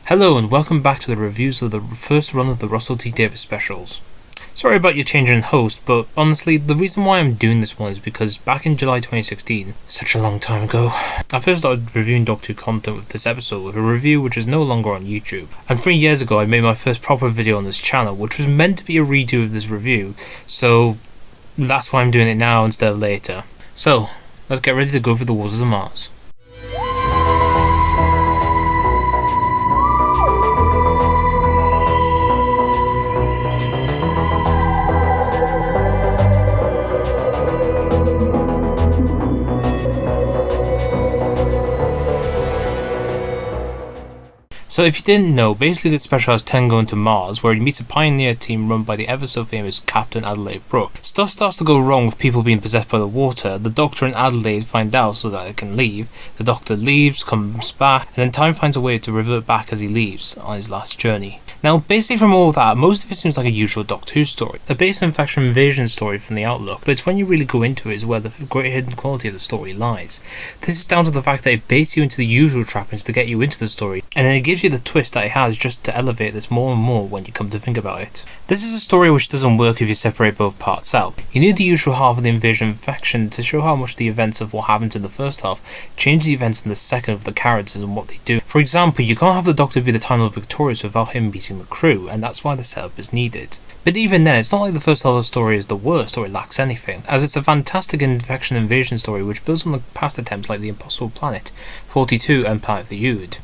Hello and welcome back to the reviews of the first run of the Russell T Davies specials. Sorry about your change in host, but honestly, the reason why I'm doing this one is because back in July 2016, such a long time ago, I first started reviewing Doctor Who content with this episode with a review which is no longer on YouTube. And 3 years ago I made my first proper video on this channel, which was meant to be a redo of this review, so that's why I'm doing it now instead of later. So, let's get ready to go through the Waters of Mars. So if you didn't know, basically this special has 10 going to Mars, where he meets a pioneer team run by the ever so famous Captain Adelaide Brooke. Stuff starts to go wrong with people being possessed by the water. The Doctor and Adelaide find out so that they can leave. The Doctor leaves, comes back, and then Time finds a way to revert back as he leaves on his last journey. Now, basically from all that, most of it seems like a usual Doctor Who story. A base infection invasion story from the outlook, but it's when you really go into it is where the great hidden quality of the story lies. This is down to the fact that it baits you into the usual trappings to get you into the story, and then it gives you the twist that it has just to elevate this more and more when you come to think about it. This is a story which doesn't work if you separate both parts out. You need the usual half of the invasion infection to show how much the events of what happens in the first half change the events in the second of the characters and what they do. For example, you can't have the Doctor be the Time Lord victorious without him beating the crew, and that's why the setup is needed. But even then, it's not like the first half of the story is the worst or it lacks anything, as it's a fantastic infection invasion story which builds on the past attempts like The Impossible Planet, 42 and Planet of the Ood.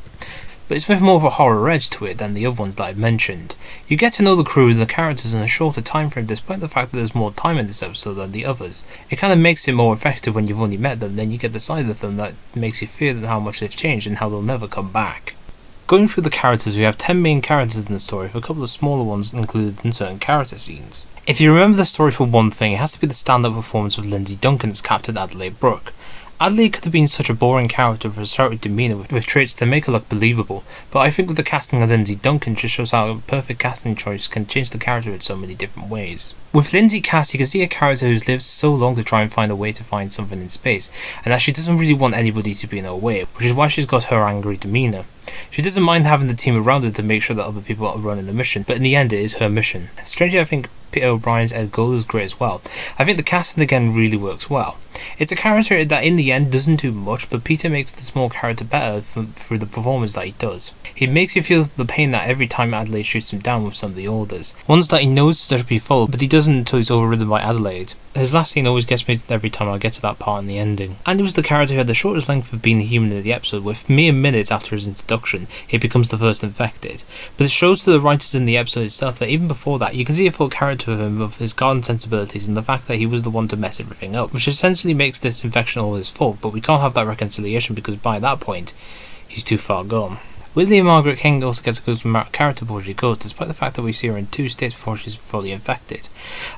But it's with more of a horror edge to it than the other ones that I've mentioned. You get to know the crew and the characters in a shorter time frame despite the fact that there's more time in this episode than the others. It kind of makes it more effective when you've only met them, then you get the side of them that makes you feel how much they've changed and how they'll never come back. Going through the characters, we have 10 main characters in the story, with a couple of smaller ones included in certain character scenes. If you remember the story for one thing, it has to be the stand-up performance of Lindsay Duncan as Captain Adelaide Brooke. Adelaide could have been such a boring character with a certain demeanour with traits to make her look believable, but I think with the casting of Lindsay Duncan just shows how a perfect casting choice can change the character in so many different ways. With Lindsay cast, you can see a character who's lived so long to try and find a way to find something in space, and that she doesn't really want anybody to be in her way, which is why she's got her angry demeanour. She doesn't mind having the team around her to make sure that other people are running the mission, but in the end it is her mission. Strangely, I think Peter O'Brien's Ed Gold is great as well. I think the casting again really works well. It's a character that in the end doesn't do much, but Peter makes the small character better through the performance that he does. He makes you feel the pain that every time Adelaide shoots him down with some of the orders. Ones that he knows to be followed, but he doesn't until he's overridden by Adelaide. His last scene always gets me every time I get to that part in the ending. And he was the character who had the shortest length of being a human in the episode, with mere minutes after his introduction, he becomes the first infected. But it shows to the writers in the episode itself that even before that, you can see a full character of him, of his garden sensibilities, and the fact that he was the one to mess everything up, which essentially makes this infection all his fault, but we can't have that reconciliation because by that point, he's too far gone. Whitley and Margaret King also gets a good character before she goes, despite the fact that we see her in 2 states before she's fully infected.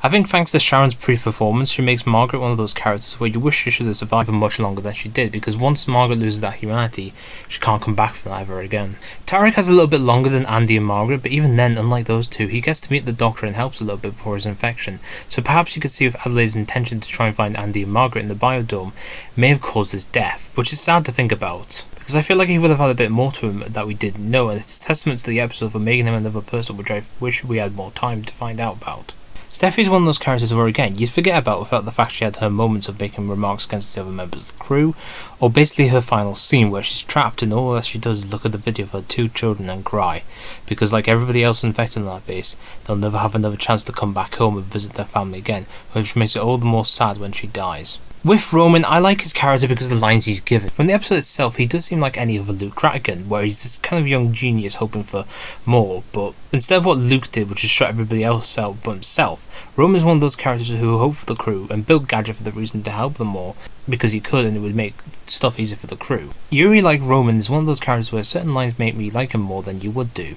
I think thanks to Sharon's brief performance, she makes Margaret one of those characters where you wish she should have survived for much longer than she did, because once Margaret loses that humanity, she can't come back from that ever again. Tarek has a little bit longer than Andy and Margaret, but even then, unlike those two, he gets to meet the Doctor and helps a little bit before his infection, so perhaps you could see if Adelaide's intention to try and find Andy and Margaret in the biodome may have caused his death, which is sad to think about. Because I feel like he would have had a bit more to him that we didn't know, and it's a testament to the episode for making him another person which I wish we had more time to find out about. Steffi is one of those characters where again, you'd forget about without the fact she had her moments of making remarks against the other members of the crew, or basically her final scene where she's trapped and all that she does is look at the video of her 2 children and cry, because like everybody else infected on that base, they'll never have another chance to come back home and visit their family again, which makes it all the more sad when she dies. With Roman, I like his character because of the lines he's given. From the episode itself, he does seem like any other Luke Cratigan, where he's this kind of young genius hoping for more, but instead of what Luke did, which is shut everybody else out but himself, Roman's one of those characters who hope for the crew and built Gadget for the reason to help them more, because he could and it would make stuff easier for the crew. Yuri, like Roman, is one of those characters where certain lines make me like him more than you would do.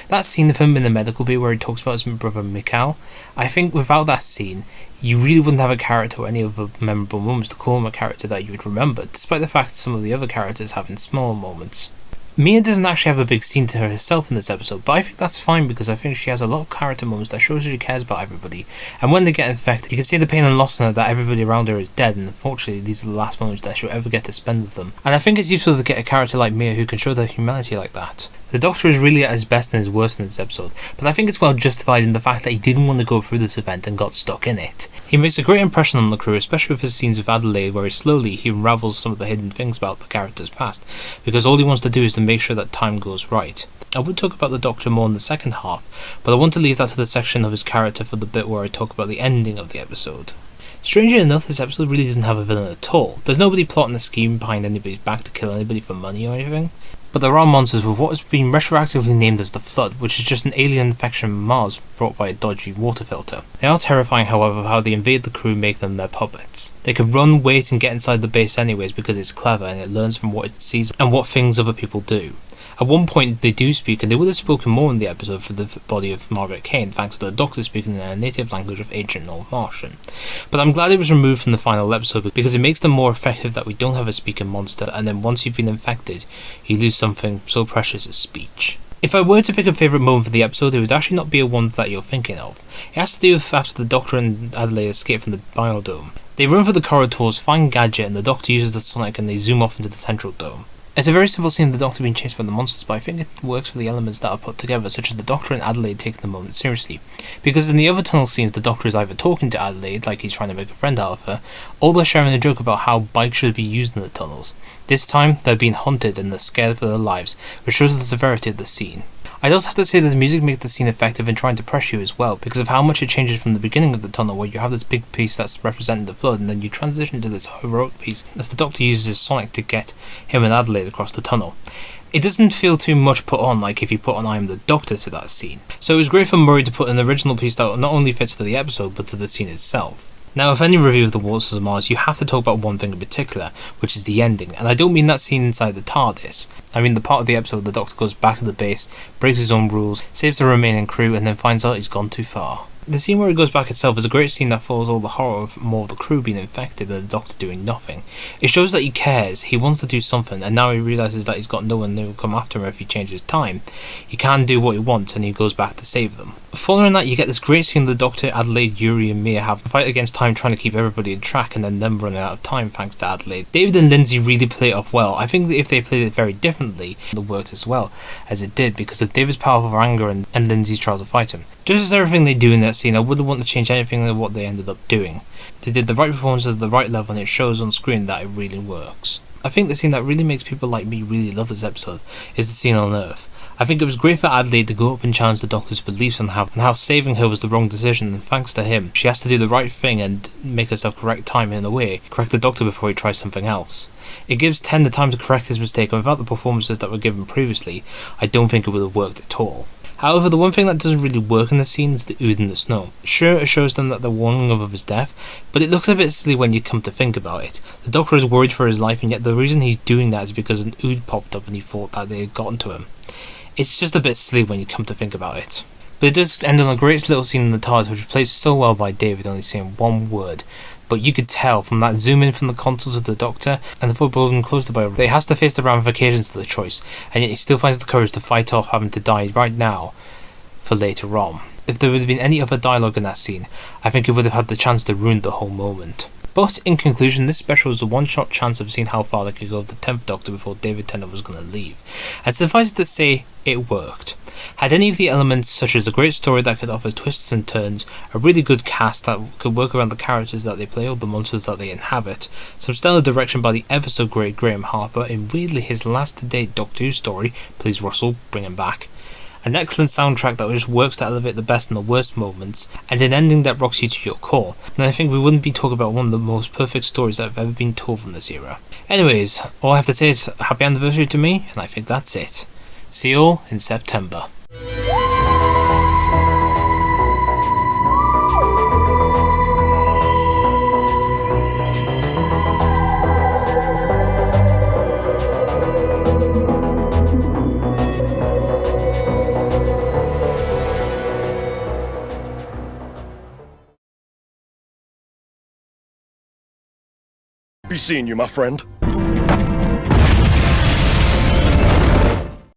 That scene of him in the medical bay where he talks about his brother Mikhail, I think without that scene, you really wouldn't have a character or any other memorable moments to call him a character that you would remember, despite the fact that some of the other characters have in smaller moments. Mia doesn't actually have a big scene to herself in this episode, but I think that's fine because I think she has a lot of character moments that shows she cares about everybody, and when they get infected, you can see the pain and loss in her that everybody around her is dead, and unfortunately these are the last moments that she'll ever get to spend with them. And I think it's useful to get a character like Mia who can show their humanity like that. The Doctor is really at his best and his worst in this episode, but I think it's well justified in the fact that he didn't want to go through this event and got stuck in it. He makes a great impression on the crew, especially with his scenes with Adelaide where he unravels some of the hidden things about the character's past, because all he wants to do is to make sure that time goes right. I would talk about the Doctor more in the second half, but I want to leave that to the section of his character for the bit where I talk about the ending of the episode. Strangely enough, this episode really doesn't have a villain at all. There's nobody plotting a scheme behind anybody's back to kill anybody for money or anything. But there are monsters with what has been retroactively named as the Flood, which is just an alien infection from Mars brought by a dodgy water filter. They are terrifying, however, how they invade the crew and make them their puppets. They can run, wait and get inside the base anyways because it's clever and it learns from what it sees and what things other people do. At one point they do speak, and they would have spoken more in the episode for the body of Margaret Kane, thanks to the Doctor speaking in a native language of ancient Old Martian. But I'm glad it was removed from the final episode because it makes them more effective that we don't have a speaking monster, and then once you've been infected, you lose something so precious as speech. If I were to pick a favourite moment for the episode, it would actually not be a one that you're thinking of. It has to do with after the Doctor and Adelaide escape from the biodome. They run for the corridors, find Gadget, and the Doctor uses the sonic and they zoom off into the central dome. It's a very simple scene of the Doctor being chased by the monsters, but I think it works for the elements that are put together, such as the Doctor and Adelaide taking the moment seriously. Because in the other tunnel scenes, the Doctor is either talking to Adelaide, like he's trying to make a friend out of her, or they're sharing a joke about how bikes should be used in the tunnels. This time, they're being hunted and they're scared for their lives, which shows the severity of the scene. I'd also have to say that the music makes the scene effective in trying to pressure you as well, because of how much it changes from the beginning of the tunnel, where you have this big piece that's representing the Flood, and then you transition to this heroic piece as the Doctor uses his sonic to get him and Adelaide across the tunnel. It doesn't feel too much put on like if you put on I Am the Doctor to that scene. So it was great for Murray to put an original piece that not only fits to the episode, but to the scene itself. Now, with any review of the Whoniversals of Mars, you have to talk about one thing in particular, which is the ending, and I don't mean that scene inside the TARDIS. I mean the part of the episode the Doctor goes back to the base, breaks his own rules, saves the remaining crew, and then finds out he's gone too far. The scene where he goes back itself is a great scene that follows all the horror of more of the crew being infected and the Doctor doing nothing. It shows that he cares, he wants to do something, and now he realises that he's got no one who will come after him if he changes time. He can do what he wants, and he goes back to save them. Following that, you get this great scene of the Doctor, Adelaide, Yuri and Mia have to fight against time trying to keep everybody in track and then them running out of time thanks to Adelaide. David and Lindsay really play it off well. I think that if they played it very differently, it worked as well as it did because of David's powerful anger and Lindsay's trial to fight him. Just as everything they do in that scene, I wouldn't want to change anything of what they ended up doing. They did the right performances at the right level and it shows on screen that it really works. I think the scene that really makes people like me really love this episode is the scene on Earth. I think it was great for Adelaide to go up and challenge the Doctor's beliefs on how saving her was the wrong decision, and thanks to him, she has to do the right thing and make herself correct time in a way, correct the Doctor before he tries something else. It gives Ten the time to correct his mistake, and without the performances that were given previously, I don't think it would have worked at all. However, the one thing that doesn't really work in the scene is the ood in the snow. Sure, it shows them that they're warning of his death, but it looks a bit silly when you come to think about it. The Doctor is worried for his life, and yet the reason he's doing that is because an ood popped up and he thought that they had gotten to him. It's just a bit silly when you come to think about it. But it does end on a great little scene in the TARDIS, which was played so well by David, only saying one word. But you could tell from that zoom in from the console to the Doctor and the foreboding close to that he has to face the ramifications of the choice, and yet he still finds the courage to fight off having to die right now for later on. If there would have been any other dialogue in that scene, I think it would have had the chance to ruin the whole moment. But in conclusion, this special was a one-shot chance of seeing how far they could go with the 10th Doctor before David Tennant was going to leave. And suffice it to say, it worked. Had any of the elements, such as a great story that could offer twists and turns, a really good cast that could work around the characters that they play or the monsters that they inhabit, some stellar direction by the ever so great Graham Harper in weirdly his last to date Doctor Who story, please Russell, bring him back, an excellent soundtrack that just works to elevate the best and the worst moments, and an ending that rocks you to your core, then I think we wouldn't be talking about one of the most perfect stories that have ever been told from this era. Anyways, all I have to say is happy anniversary to me, and I think that's it. See you all in September. Be seeing you, my friend.